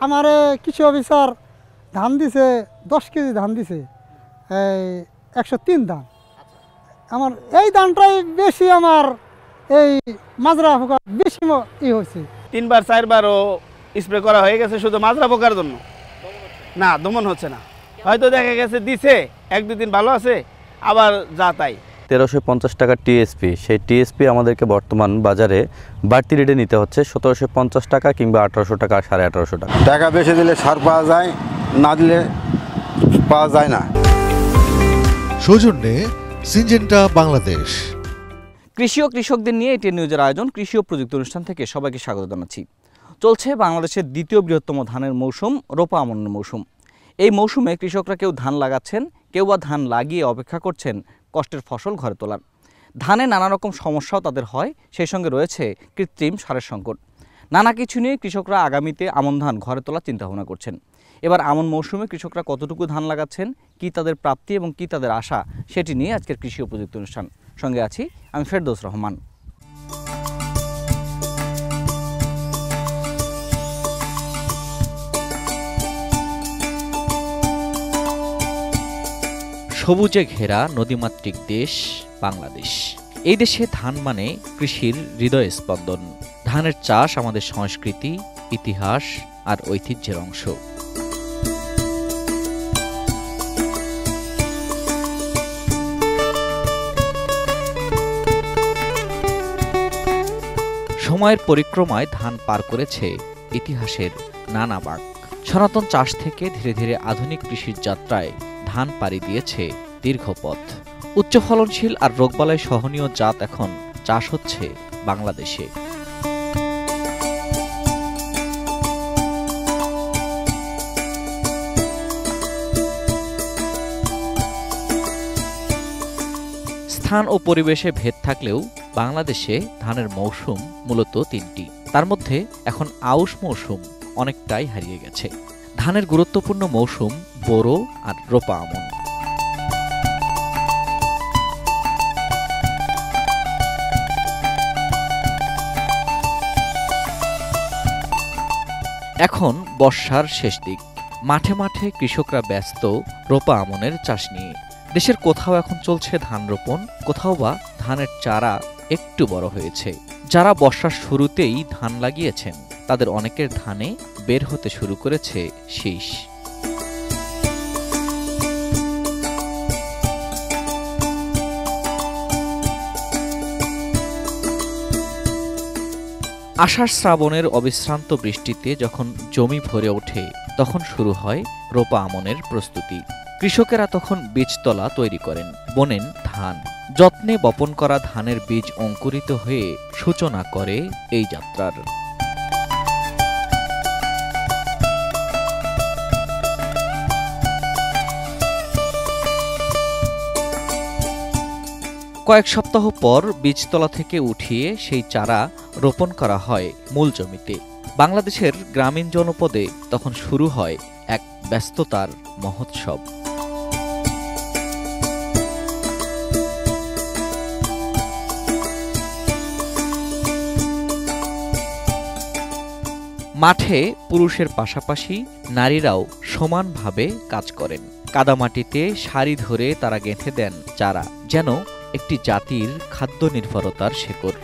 আমার কৃষি অফিসার ধান দিছে 10 কেজি ধান দিছে, এই 103 ধান। আমার এই ধানটাই বেশি, আমার এই মাজরা পোকা বেশি হয়েছে। 3বার 4বারও স্প্রে করা হয়ে গেছে শুধু মাজরা পোকার জন্য, না দমন হচ্ছে না। হয়তো দেখা গেছে দিছে 1-2 দিন ভালো আছে, আবার যা তাই। 1350 টাকা টিএসপি, সেই টিএসপি আমাদেরকে বর্তমান বাজারে বাড়তি রেটে নিতে হচ্ছে 1750 টাকা কিংবা 1800 টাকা, 1850 টাকা। টাকা বেশি দিলে সার পাওয়া যায়, না দিলে পাওয়া যায় না। সৌজন্যে সিনজেন্টা বাংলাদেশ। কৃষি ও কৃষকদের নিয়ে এটি নিউজের আয়োজন কৃষি ও প্রযুক্তি অনুষ্ঠান থেকে সবাইকে স্বাগত জানাচ্ছি। চলছে বাংলাদেশের দ্বিতীয় বৃহত্তম ধানের মৌসুম, রোপা আমনের মৌসুম। এই মৌসুমে কৃষকরা কেউ ধান লাগাচ্ছেন, কেউ বা ধান লাগিয়ে অপেক্ষা করছেন কষ্টের ফসল ঘরে তোলার। ধানে নানা রকম সমস্যাও তাদের হয়, সেই সঙ্গে রয়েছে কৃত্রিম সারের সংকট। নানা কিছু নিয়ে কৃষকরা আগামীতে আমন ধান ঘরে তোলার চিন্তাভাবনা করছেন। এবার আমন মৌসুমে কৃষকরা কতটুকু ধান লাগাচ্ছেন, কী তাদের প্রাপ্তি এবং কী তাদের আশা, সেটি নিয়ে আজকের কৃষি ও প্রযুক্তি অনুষ্ঠান। সঙ্গে আছি আমি ফেরদৌস রহমান। সবুজে ঘেরা নদীমাতৃক দেশ বাংলাদেশ। এই দেশে ধান মানে কৃষির হৃদয় স্পন্দন। ধানের চাষ আমাদের সংস্কৃতি, ইতিহাস আর ঐতিহ্যের অংশ। সময়ের পরিক্রমায় ধান পার করেছে ইতিহাসের নানা বাঁক। সনাতন চাষ থেকে ধীরে ধীরে আধুনিক কৃষির যাত্রায় ধান পাড়ি দিয়েছে দীর্ঘ পথ। উচ্চ ফলনশীল আর রোগবালাই সহনীয় জাত এখন চাষ হচ্ছে বাংলাদেশে। স্থান ও পরিবেশে ভেদ থাকলেও বাংলাদেশে ধানের মৌসুম মূলত 3টি। তার মধ্যে এখন আউশ মৌসুম অনেকটাই হারিয়ে গেছে। ধানের গুরুত্বপূর্ণ মৌসুম বোরো আর রোপা আমন। এখন বর্ষার শেষ দিক, মাঠে মাঠে কৃষকরা ব্যস্ত রোপা আমনের চাষ নিয়ে। দেশের কোথাও এখন চলছে ধান রোপণ, কোথাও বা ধানের চারা একটু বড় হয়েছে। যারা বর্ষার শুরুতেই ধান লাগিয়েছেন তাদের অনেকের ধানে বের হতে শুরু করেছে শীষ। আষাঢ় শ্রাবণের অবিশ্রান্ত বৃষ্টিতে যখন জমি ভরে ওঠে তখন শুরু হয় রোপা আমনের প্রস্তুতি। কৃষকেরা তখন বীজতলা তৈরি করেন, বোনেন ধান। যত্নে বপন করা ধানের বীজ অঙ্কুরিত হয়ে সূচনা করে এই যাত্রার। কয়েক সপ্তাহ পর বীজতলা থেকে উঠিয়ে সেই চারা রোপণ করা হয় মূল জমিতে। বাংলাদেশের গ্রামীণ জনপদে তখন শুরু হয় এক ব্যস্ততার মহোৎসব। মাঠে পুরুষের পাশাপাশি নারীরাও সমানভাবে কাজ করেন। কাদামাটিতে সারি ধরে তারা গেঁথে দেন চারা, যেন একটি জাতির খাদ্য নির্ভরতার শেকড়।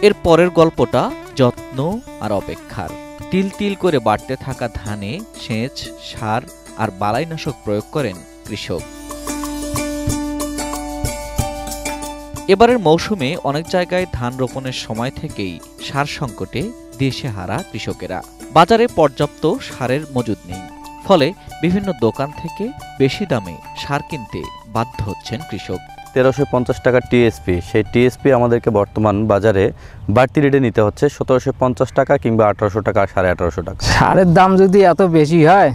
এর পরের গল্পটা যত্ন আর অপেক্ষার। তিল তিল করে বাড়তে থাকা ধানে সেচ, সার আর বালাইনাশক প্রয়োগ করেন কৃষক। এবারের মৌসুমে অনেক জায়গায় ধান রোপণের সময় থেকেই সার সংকটে দিশেহারা কৃষকেরা। বাজারে পর্যাপ্ত সারের মজুদ নেই, ফলে বিভিন্ন দোকান থেকে বেশি দামে সার কিনতে বাধ্য হচ্ছেন কৃষক। 1350 টাকা টিএসপি, সেই টিএসপি আমাদেরকে বর্তমান বাজারে বাড়তি রেটে নিতে হচ্ছে 1750 টাকা কিংবা 1800 টাকা, 1850 টাকা। সারের দাম যদি এত বেশি হয়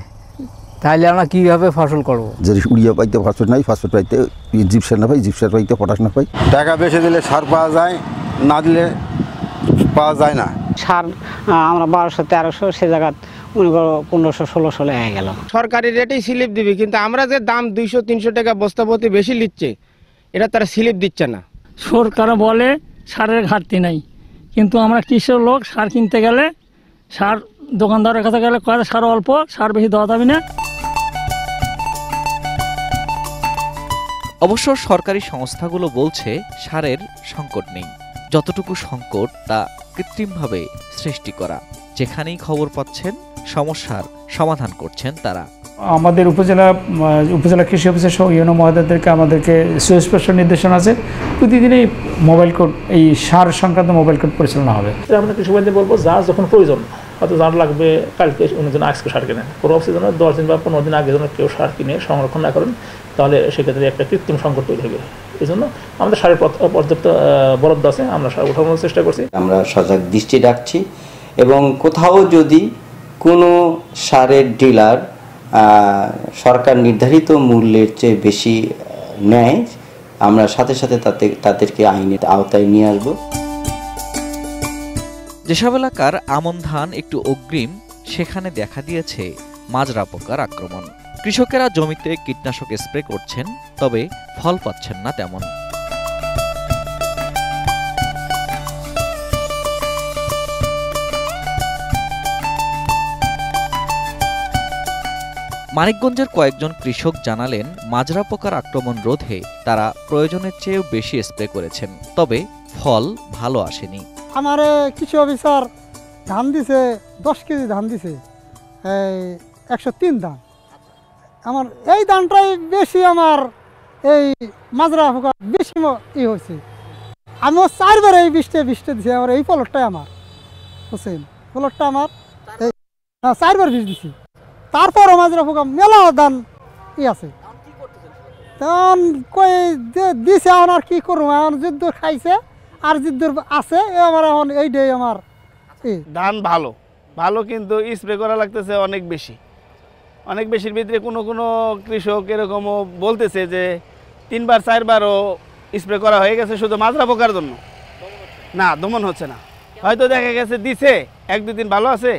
তাহলে আমরা কীভাবে ফসল করবো? যদি উড়িয়া পাইতে ফসফেট নাই, ফসফেট পাইতে জিপসার না পাই, জিপসার পাইতে পটাশ না পাই। টাকা বেশি দিলে সার পাওয়া যায়, না দিলে পাওয়া যায় না। সার আমরা 1200-1300, সে জায়গায় মনে করো 1500-1600 লেগে গেল। সরকারি রেটেই স্লিপ দিবি, কিন্তু আমরা যে দাম 200-300 টাকা বস্তা প্রতি বেশি নিচ্ছে, এটা তারা স্লিপ দিচ্ছে না। সরকার বলে সারের ঘাটতি নাই, কিন্তু আমরা কৃষক লোক সার কিনতে গেলে সার দোকানদারের কাছে গেলে কয় সার অল্প, সার বেশি দেওয়া যাবে না। অবশ্য সরকারি সংস্থাগুলো বলছে সারের সংকট নেই, যতটুকু সংকট তা কৃত্রিমভাবে সৃষ্টি করা। যেখানেই খবর পাচ্ছেন সমস্যার সমাধান করছেন তারা। আমাদের উপজেলা কৃষি অফিসার সহ ইউনো মহোদয়দেরকে আমাদেরকে সুস্পষ্ট নির্দেশনা আছে, প্রতিদিনই মোবাইল কোড, এই সার সংক্রান্ত মোবাইল কোড পরিচালনা হবে। আমরা কৃষক ভাইদের বলবো যার যখন প্রয়োজন, হয়তো যার লাগবে কালকে অন্যজন আজকে সার কেনেন, পরবর্তী জন্য 10 দিন বা 15 দিন আগে যেন কেউ সার কিনে সংরক্ষণ না করেন, তাহলে সেক্ষেত্রে একটা কৃত্রিম সংকট তৈরি হবে। এই জন্য আমাদের সারের পর্যাপ্ত বরাদ্দ আছে, আমরা সার উঠানোর চেষ্টা করছি। আমরা সজাগ দৃষ্টি রাখছি এবং কোথাও যদি কোনো সারের ডিলার সরকার নির্ধারিত মূল্যের চেয়ে বেশি নেয়, আমরা সাথে সাথে তাদেরকে আইনের আওতায় নিয়ে আসব। যেসব এলাকার আমন ধান একটু অগ্রিম, সেখানে দেখা দিয়েছে মাজরা পোকার আক্রমণ। কৃষকেরা জমিতে কীটনাশক স্প্রে করছেন, তবে ফল পাচ্ছেন না তেমন। মানিকগঞ্জের কয়েকজন কৃষক জানালেন, মাজরা পোকার আক্রমণ রোধে তারা প্রয়োজনের চেয়েও বেশি স্প্রে করেছেন, তবে ফল ভালো আসেনি। আমার কৃষি অফিসার ধান দিছে 10 কেজি ধান দিছে, 103 ধান। আমার এই ধানটাই বেশি, আমার এই মাজরা পোকা বেশি হয়েছে। আমিও 4 বার এই বৃষ্টি দিছি, আমার এই ফলটাই আমার বুঝছেন, ফলটা আমার 4 বার বীজ দিছি। তারপরও মাজরা পোকা মেলা ধান আছে, তখন কই দিছে, এখন আর কি করবো, এখন যুদ্ধ খাইছে আর যুদ্ধ আছে, আমার এখন এইটাই আমার ধান ভালো ভালো, কিন্তু স্প্রে করা লাগতেছে অনেক বেশির ভিতরে কোনো কৃষক এরকমও বলতেছে যে 3 বার 4 বারও স্প্রে করা হয়ে গেছে শুধু মাজরা পোকার জন্য। না, দমন হচ্ছে না। হয়তো দেখা গেছে দিছে 1-2 দিন ভালো আছে,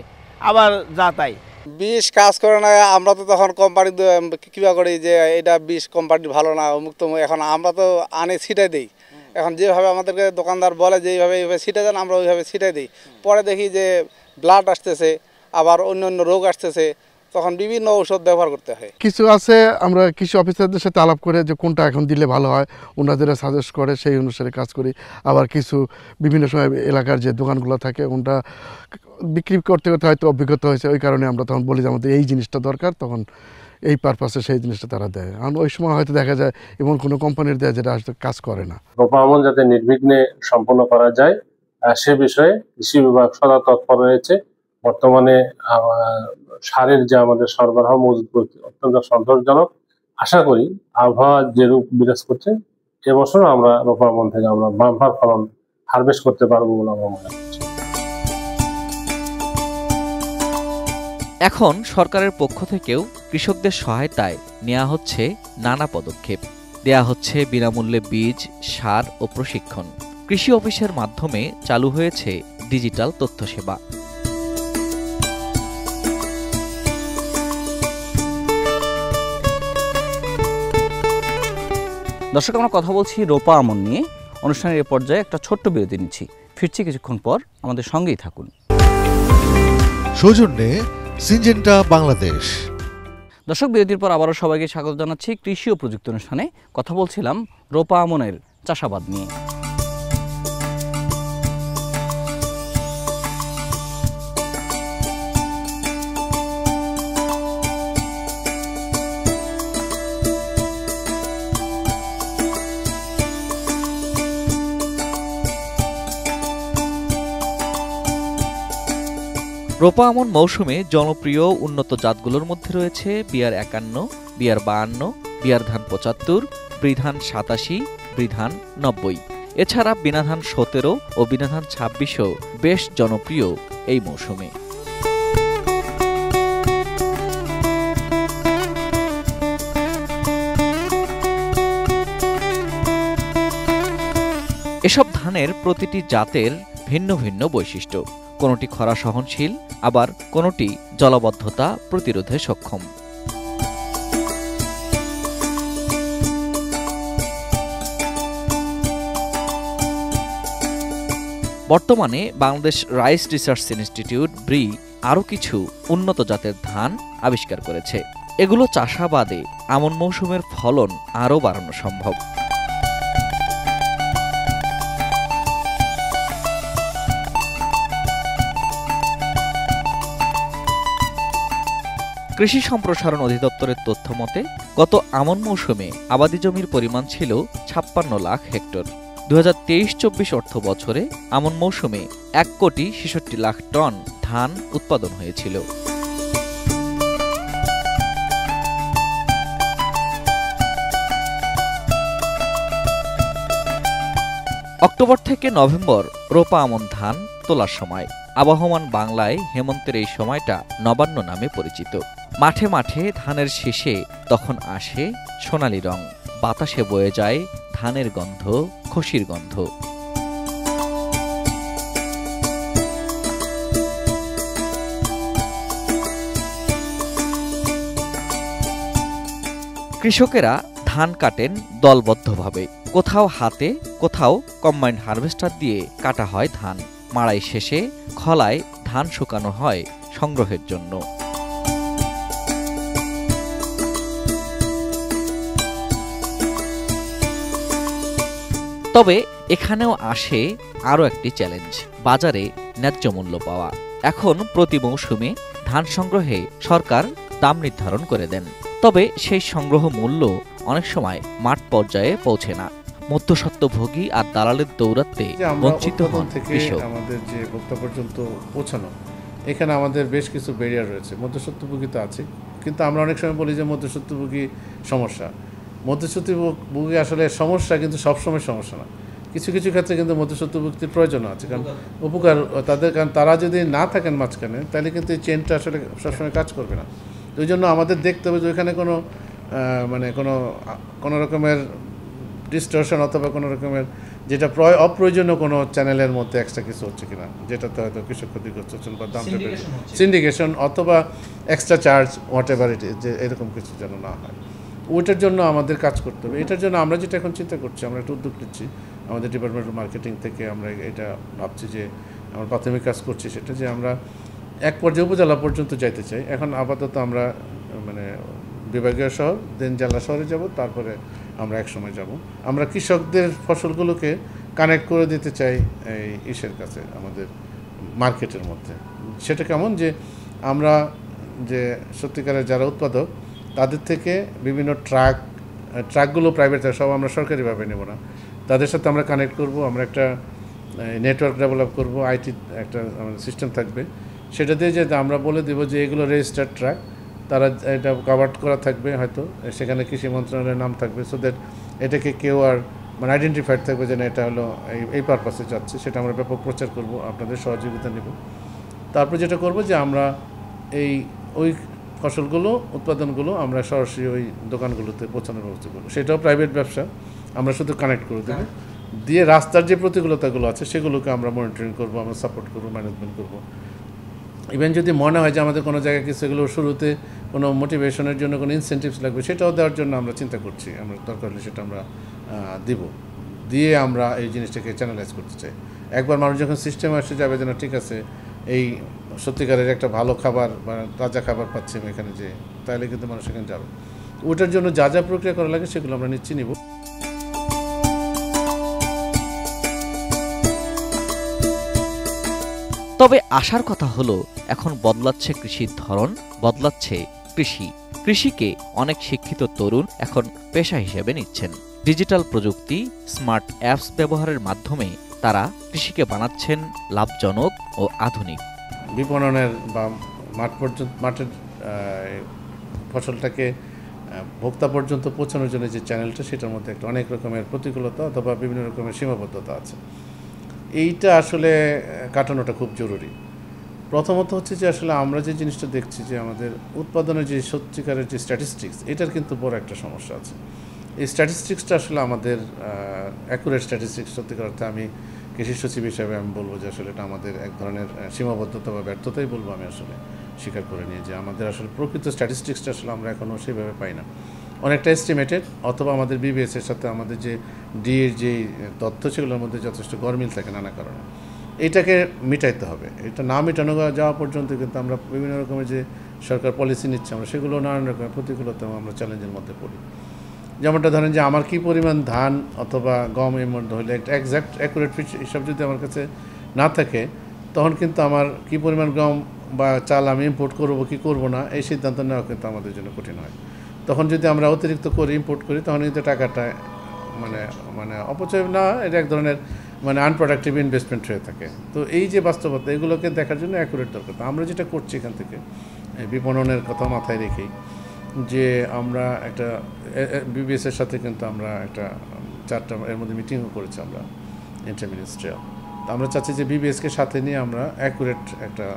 আবার যা তাই। বিষ কাজ করে না, আমরা তো তখন কোম্পানি কিবা করি যে এটা বিষ কোম্পানি ভালো না মুক্ত। এখন আমরা তো আনে ছিটাই দিই, এখন যেভাবে আমাদেরকে দোকানদার বলে যে এইভাবে ছিটাই দেন, আমরা ওইভাবে ছিটাই দিই। পরে দেখি যে ব্লাড আসতেছে, আবার অন্য রোগ আসতেছে, তখন বিভিন্ন ঔষধ ব্যবহার করতে হয়। কিছু আছে আমরা কৃষি অফিসারদের সাথে আলাপ করে যে কোনটা এখন দিলে ভালো হয়, ওনাদের সাজেস্ট করে সেই অনুসারে কাজ করি। আবার কিছু বিভিন্ন সময় এলাকার যে দোকানগুলো থাকে, ওনটা বিক্রি করতে হয়তো অভিজ্ঞতা হয়েছে, ওই কারণে আমরা তখন বলি যে আমাদের এই জিনিসটা দরকার, তখন এই পারপাসে সেই জিনিসটা তারা দেয়। কারণ ওই সময় হয়তো দেখা যায় এমন কোনো কোম্পানির দেয় যেটা আসলে কাজ করে না। রোপা আমন যাতে নির্বিঘ্নে সম্পন্ন করা যায় সে বিষয়ে কৃষি বিভাগ সদা তৎপর রয়েছে। বর্তমানে সারের যে আমাদের সরবরাহ মজুত করতে অত্যন্ত সন্তোষজনক। আশা করি আবহাওয়া যে রূপ বিরাজ করছে, এবছর আমরা রোপা আমন থেকে আমরা বাম্পার ফলন হারভেস্ট করতে পারবো বলে আমরা মনে করছি। এখন সরকারের পক্ষ থেকেও কৃষকদের সহায়তায় নেওয়া হচ্ছে নানা পদক্ষেপ। দেয়া হচ্ছে বিনামূল্যে বীজ, সার ও প্রশিক্ষণ। কৃষি অফিসের মাধ্যমে চালু হয়েছে ডিজিটাল তথ্য সেবা। দর্শক, আমরা কথা বলছি রোপা আমন নিয়ে। অনুষ্ঠানের এ পর্যায়ে একটা ছোট্ট বিরতি নিচ্ছি, ফিরছি কিছুক্ষণ পর, আমাদের সঙ্গেই থাকুন। সৌজন্যে সিনজেন্টা বাংলাদেশ। দর্শক, বিরতির পর আবারও সবাইকে স্বাগত জানাচ্ছি কৃষি ও প্রযুক্তি অনুষ্ঠানে। কথা বলছিলাম রোপা আমনের চাষাবাদ নিয়ে। রোপা আমন মৌসুমে জনপ্রিয় উন্নত জাতগুলোর মধ্যে রয়েছে বিআর 51, বিআর 52, বিআর ধান 75, বৃধান 87, বৃধান 90। এছাড়া বিনাধান 17 ও বিনাধান 26ও বেশ জনপ্রিয় এই মৌসুমে। এসব ধানের প্রতিটি জাতের ভিন্ন ভিন্ন বৈশিষ্ট্য। কোনোটি খরা সহনশীল, আবার কোনোটি জলাবদ্ধতা প্রতিরোধে সক্ষম। বর্তমানে বাংলাদেশ রাইস রিসার্চ ইনস্টিটিউট ব্রি আরও কিছু উন্নত জাতের ধান আবিষ্কার করেছে। এগুলো চাষাবাদে আমন মৌসুমের ফলন আরও বাড়ানো সম্ভব। কৃষি সম্প্রসারণ অধিদপ্তরের তথ্য মতে গত আমন মৌসুমে আবাদি জমির পরিমাণ ছিল ৫৬ লাখ হেক্টর। ২০২৩-২৪ অর্থ বছরে আমন মৌসুমে ১,৬৬,০০,০০০ টন ধান উৎপাদন হয়েছিল। অক্টোবর থেকে নভেম্বর রোপা আমন ধান তোলার সময়। আবহমান বাংলায় হেমন্তের এই সময়টা নবান্ন নামে পরিচিত। মাঠে মাঠে ধানের শীষে তখন আসে সোনালি রং, বাতাসে বয়ে যায় ধানের গন্ধ, খসির গন্ধ। কৃষকেরা ধান কাটেন দলবদ্ধভাবে, কোথাও হাতে, কোথাও কম্বাইন্ড হারভেস্টার দিয়ে কাটা হয় ধান। মাড়াই শেষে খলায় ধান শুকানো হয় সংগ্রহের জন্য। তবে এখানেও আসে আরও একটি চ্যালেঞ্জ, বাজারে ন্যায্য মূল্য পাওয়া। এখন প্রতি মৌসুমে ধান সংগ্রহে সরকার দাম নির্ধারণ করে দেন, তবে সেই সংগ্রহ মূল্য অনেক সময় মাঠ পর্যায়ে পৌঁছে না। মধ্যস্বত্বভোগী আর দালালের দৌরাত্মে বঞ্চিত হন কৃষক। আমাদের যে ভোক্তা পর্যন্ত পৌঁছানো, এখানে আমাদের বেশ কিছু ব্যারিয়ার রয়েছে। মধ্যস্বত্বভোগী তো আছে, কিন্তু আমরা অনেক সময় বলি যে মধ্যস্বত্বভোগী সমস্যা। মধ্যস্বত্বভোগী আসলে সমস্যা, কিন্তু সবসময় সমস্যা না। কিছু কিছু ক্ষেত্রে কিন্তু মধ্যস্বত্বভুক্তির প্রয়োজন আছে, কারণ উপকার তাদের, কারণ তারা যদি না থাকেন মাঝখানে, তাহলে কিন্তু এই চেনটা আসলে সবসময় কাজ করবে না। ওই জন্য আমাদের দেখতে হবে যে ওইখানে কোনো মানে কোনো রকমের ডিস্টরশন অথবা কোনো রকমের যেটা অপ্রয়োজনীয় কোনো চ্যানেলের মধ্যে এক্সট্রা কিছু হচ্ছে কিনা, যেটাতে হয়তো কৃষক ক্ষতিগ্রস্ত হচ্ছেন বা দাম সিন্ডিকেশন অথবা extra charge what ever it is, যে এরকম কিছু যেন না হয়। ওইটার জন্য আমাদের কাজ করতে হবে। এটার জন্য আমরা যেটা এখন চিন্তা করছি, আমরা একটা উদ্যোগ নিচ্ছি আমাদের ডিপার্টমেন্ট অফ মার্কেটিং থেকে। আমরা এটা ভাবছি যে আমরা প্রাথমিক কাজ করছি সেটা, যে আমরা এক পর্যায়ে উপজেলা পর্যন্ত যাইতে চাই। এখন আপাতত আমরা মানে বিভাগীয় শহর, দেন জেলা শহরে যাব, তারপরে আমরা এক সময় যাব। আমরা কৃষকদের ফসলগুলোকে কানেক্ট করে দিতে চাই এই ইসের কাছে, আমাদের মার্কেটের মধ্যে। সেটা কেমন, যে আমরা যে সত্যিকারের যারা উৎপাদক তাদের থেকে বিভিন্ন ট্রাকগুলো প্রাইভেট, সব আমরা সরকারিভাবে নেব না, তাদের সাথে আমরা কানেক্ট করব। আমরা একটা নেটওয়ার্ক ডেভেলপ করব, আইটি একটা আমাদের সিস্টেম থাকবে, সেটা দিয়ে যে আমরা বলে দেব যে এগুলো রেজিস্টার্ড ট্রাক, তারা এটা কাভার করা থাকবে, হয়তো সেখানে কৃষি মন্ত্রণালয়ের নাম থাকবে, সো দ্যাট এটাকে কেউ আর মানে আইডেন্টিফাইড থাকবে যে না এটা হলো এই পারপাসে যাচ্ছে। সেটা আমরা ব্যাপক প্রচার করব, আপনাদের সহযোগিতা নেব। তারপর যেটা করব যে আমরা ওই ফসলগুলো, উৎপাদনগুলো আমরা সরাসরি ওই দোকানগুলোতে পৌঁছানোর ব্যবস্থা করবো। সেটাও প্রাইভেট ব্যবসা, আমরা শুধু কানেক্ট করে দেবো, দিয়ে রাস্তার যে প্রতিকূলতাগুলো আছে সেগুলোকে আমরা মনিটরিং করবো, আমরা সাপোর্ট করবো, ম্যানেজমেন্ট করবো। ইভেন যদি মনে হয় যে আমাদের কোনো জায়গায় কিছু এগুলো শুরুতে কোনো মোটিভেশনের জন্য কোনো ইনসেন্টিভস লাগবে, সেটাও দেওয়ার জন্য আমরা চিন্তা করছি। আমরা দরকার হলে সেটা আমরা দিয়ে আমরা এই জিনিসটাকে চ্যানেলাইজ করতে চাই। একবার মানুষ যখন সিস্টেমে আসে যাবে যেন ঠিক আছে, এই সত্যিকারের একটা ভালো খাবার বা তাজা খাবার পাচ্ছি আমি এখানে, যে তাহলে কিন্তু মানুষ এখানে যাবে। ওটার জন্য যা যা প্রক্রিয়া করা লাগে সেগুলো আমরা নিচ্ছি, নিব। তবে আশার কথা হলো, এখন বদলাচ্ছে কৃষির ধরন, বদলাচ্ছে কৃষিকে অনেক শিক্ষিত তরুণ এখন পেশা হিসেবে নিচ্ছেন। ডিজিটাল প্রযুক্তি, স্মার্ট অ্যাপস ব্যবহারের মাধ্যমে তারা কৃষিকে বানাচ্ছেন লাভজনক ও আধুনিক। বিপণনের বা মাঠের ফসলটাকে ভোক্তা পর্যন্ত পৌঁছানোর জন্য যে চ্যানেলটা, সেটার মধ্যে একটা অনেক রকমের প্রতিকূলতা অথবা বিভিন্ন রকমের সীমাবদ্ধতা আছে। এইটা আসলে কাটানোটা খুব জরুরি। প্রথমত হচ্ছে যে আসলে আমরা যে জিনিসটা দেখছি যে আমাদের উৎপাদনের যে সত্যিকারের যে স্ট্যাটিস্টিক্স, এটার কিন্তু বড় একটা সমস্যা আছে। এই স্ট্যাটিস্টিক্সটা আসলে আমাদের অ্যাকুরেট স্ট্যাটিস্টিক্স সত্যিকার অর্থে আমি কৃষি সচিব হিসাবে আমি বলবো যে আসলে এটা আমাদের এক ধরনের সীমাবদ্ধতা বা ব্যর্থতাই বলবো আমি আসলে স্বীকার করে নিয়ে, যে আমাদের আসলে প্রকৃত স্ট্যাটিস্টিক্সটা আসলে আমরা এখনও সেভাবে পাই না, অনেকটা এস্টিমেটেড, অথবা আমাদের বিবিএস এর সাথে আমাদের যে ডিএর যে তথ্য সেগুলোর মধ্যে যথেষ্ট গরমিল থাকে নানা কারণে। এইটাকে মিটাইতে হবে, এটা না মেটানো যাওয়া পর্যন্ত কিন্তু আমরা বিভিন্ন রকমের যে সরকার পলিসি নিচ্ছে আমরা সেগুলো নানান রকমের প্রতিকূলতা আমরা চ্যালেঞ্জের মধ্যে পড়ি। যেমনটা ধরেন যে আমার কী পরিমাণ ধান অথবা গম এর মধ্যে হলে একটা একজ্যাক্ট অ্যাকুরেট হিসাব যদি আমার কাছে না থাকে, তখন কিন্তু আমার কী পরিমাণ গম বা চাল আমি ইম্পোর্ট করবো কি করবো না এই সিদ্ধান্ত নেওয়া কিন্তু আমাদের জন্য কঠিন হয়। তখন যদি আমরা অতিরিক্ত করে ইম্পোর্ট করি তখন কিন্তু টাকাটা মানে অপচয় না, এটা এক ধরনের আনপ্রোডাক্টিভ ইনভেস্টমেন্ট হয়ে থাকে। তো এই যে বাস্তবতা এগুলোকে দেখার জন্য অ্যাকুরেট দরকার। তো আমরা যেটা করছি এখান থেকে বিপণনের কথা মাথায় রেখেই, যে আমরা একটা বিবিএস এর সাথে কিন্তু আমরা একটা 4টা এর মধ্যে মিটিংও করেছি আমরা ইন্টারমিনিস্ট্রিয়াল। তো আমরা চাচ্ছি যে বিবিএসকে সাথে নিয়ে আমরা অ্যাকুরেট একটা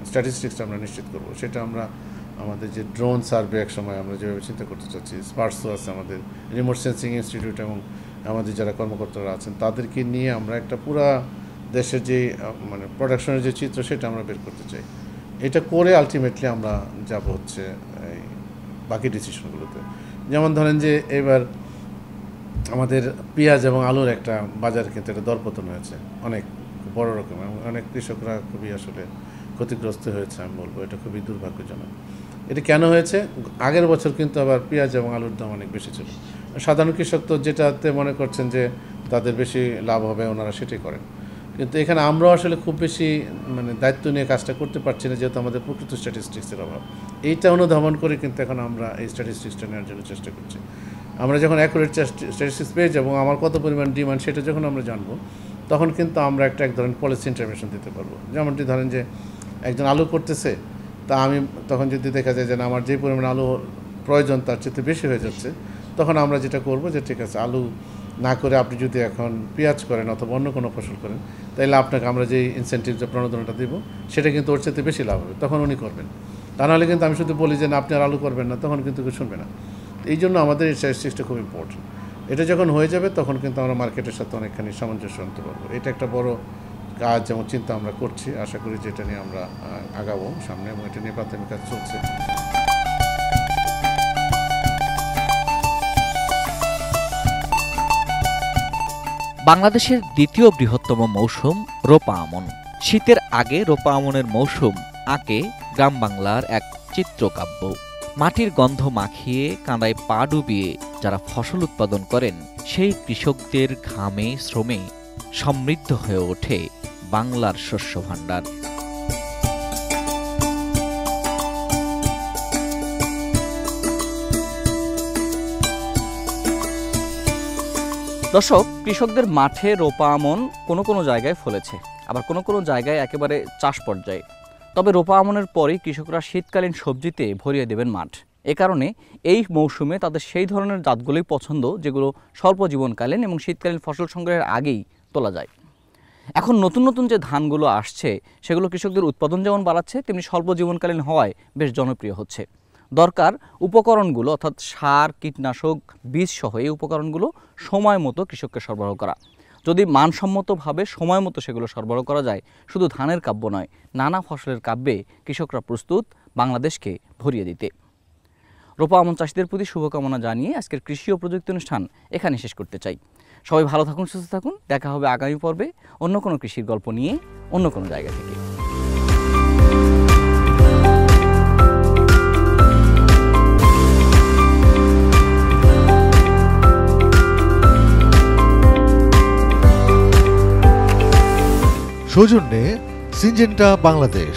স্ট্যাটিস্টিক্সটা আমরা নিশ্চিত করব। সেটা আমরা আমাদের যে ড্রোন সার্ভে এক সময় আমরা যেভাবে চিন্তা করতে চাচ্ছি, স্পার্সও আছে আমাদের রিমোট সেন্সিং ইনস্টিটিউট এবং আমাদের যারা কর্মকর্তারা আছেন তাদেরকে নিয়ে আমরা একটা পুরা দেশের যে প্রোডাকশনের যে চিত্র সেটা আমরা বের করতে চাই। এটা করে আলটিমেটলি আমরা যাব হচ্ছে এই বাকি ডিসিশনগুলোতে। যেমন ধরেন যে এবার আমাদের পেঁয়াজ এবং আলুর একটা বাজার কিন্তু একটা দরপতন হয়েছে অনেক বড় রকমের, অনেক কৃষকরা খুবই আসলে ক্ষতিগ্রস্ত হয়েছে। আমি বলবো এটা খুবই দুর্ভাগ্যজনক। এটা কেন হয়েছে? আগের বছর কিন্তু আবার পেঁয়াজ এবং আলুর দাম অনেক বেশি ছিল। সাধারণ কৃষক তো যেটাতে মনে করছেন যে তাদের বেশি লাভ হবে ওনারা সেটাই করেন, কিন্তু এখানে আমরাও আসলে খুব বেশি দায়িত্ব নিয়ে কাজটা করতে পারছি না, যেহেতু আমাদের প্রকৃত স্ট্যাটিস্টিক্সের অভাব। এইটা অনুধাবন করে কিন্তু এখন আমরা এই স্ট্যাটিস্টিক্সটা নেওয়ার জন্য চেষ্টা করছি। আমরা যখন অ্যাকুরেট স্ট্যাটিস্টিক্স পেয়ে যাবো, আমার কত পরিমাণ ডিমান্ড সেটা যখন আমরা জানবো, তখন কিন্তু আমরা এক ধরনের পলিসি ইন্টারভেনশন দিতে পারবো। যেমনটি ধরেন যে একজন আলু করতেছে, তা আমি তখন যদি দেখা যায় যে আমার যে পরিমাণ আলু প্রয়োজন তার চেয়ে বেশি হয়ে যাচ্ছে, তখন আমরা যেটা করব যে ঠিক আছে আলু না করে আপনি যদি এখন পেঁয়াজ করেন অথবা অন্য কোনো ফসল করেন, তাহলে আপনাকে আমরা যেই ইনসেন্টিভ যে প্রণোদনাটা দেবো সেটা কিন্তু ওর চেয়ে বেশি লাভ হবে, তখন উনি করবেন। তা নাহলে কিন্তু আমি শুধু বলি যে না আপনি আর আলু করবেন না, তখন কিন্তু কেউ শুনবে না। এই জন্য আমাদের এই স্ট্যাটিস্টিক্সটা খুব ইম্পর্টেন্ট। এটা যখন হয়ে যাবে তখন কিন্তু আমরা মার্কেটের সাথে অনেকখানি সামঞ্জস্য আনতে পারবো। এটা একটা বড় কাজ যেমন চিন্তা আমরা করছি, আশা করি যে এটা নিয়ে আমরা আগাবো সামনে, এবং এটা নিয়ে প্রাথমিক কাজ চলছে। বাংলাদেশের দ্বিতীয় বৃহত্তম মৌসুম রোপা আমন। শীতের আগে রোপা আমনের মৌসুম আঁকে গ্রাম বাংলার এক চিত্রকাব্য। মাটির গন্ধ মাখিয়ে কাঁদায় পা ডুবিয়ে যারা ফসল উৎপাদন করেন, সেই কৃষকদের ঘামে শ্রমে সমৃদ্ধ হয়ে ওঠে বাংলার শস্য ভাণ্ডার। দর্শক, কৃষকদের মাঠে রোপা আমন কোনো কোনো জায়গায় ফলেছে, আবার কোনো কোনো জায়গায় একেবারে চাষ পর্যায়ে। তবে রোপা আমনের পরেই কৃষকরা শীতকালীন সবজিতে ভরিয়ে দেবেন মাঠ। এ কারণে এই মৌসুমে তাদের সেই ধরনের জাতগুলোই পছন্দ যেগুলো স্বল্প জীবনকালীন এবং শীতকালীন ফসল সংগ্রহের আগেই তোলা যায়। এখন নতুন নতুন যে ধানগুলো আসছে সেগুলো কৃষকদের উৎপাদন যেমন বাড়াচ্ছে, তেমনি স্বল্প জীবনকালীন হওয়ায় বেশ জনপ্রিয় হচ্ছে। দরকার উপকরণগুলো অর্থাৎ সার, কীটনাশক, বীজ সহ এই উপকরণগুলো সময় মতো কৃষককে সরবরাহ করা। যদি মানসম্মতভাবে সময় মতো সেগুলো সরবরাহ করা যায়, শুধু ধানের কাব্য নয়, নানা ফসলের কাব্যে কৃষকরা প্রস্তুত বাংলাদেশকে ভরিয়ে দিতে। রোপা আমন চাষিদের প্রতি শুভকামনা জানিয়ে আজকের কৃষি ও প্রযুক্তি অনুষ্ঠান এখানে শেষ করতে চাই। সবাই ভালো থাকুন, সুস্থ থাকুন। দেখা হবে আগামী পর্বে অন্য কোনো কৃষির গল্প নিয়ে, অন্য কোনো জায়গা থেকে। সৌজন্যে সিনজেন্টা বাংলাদেশ।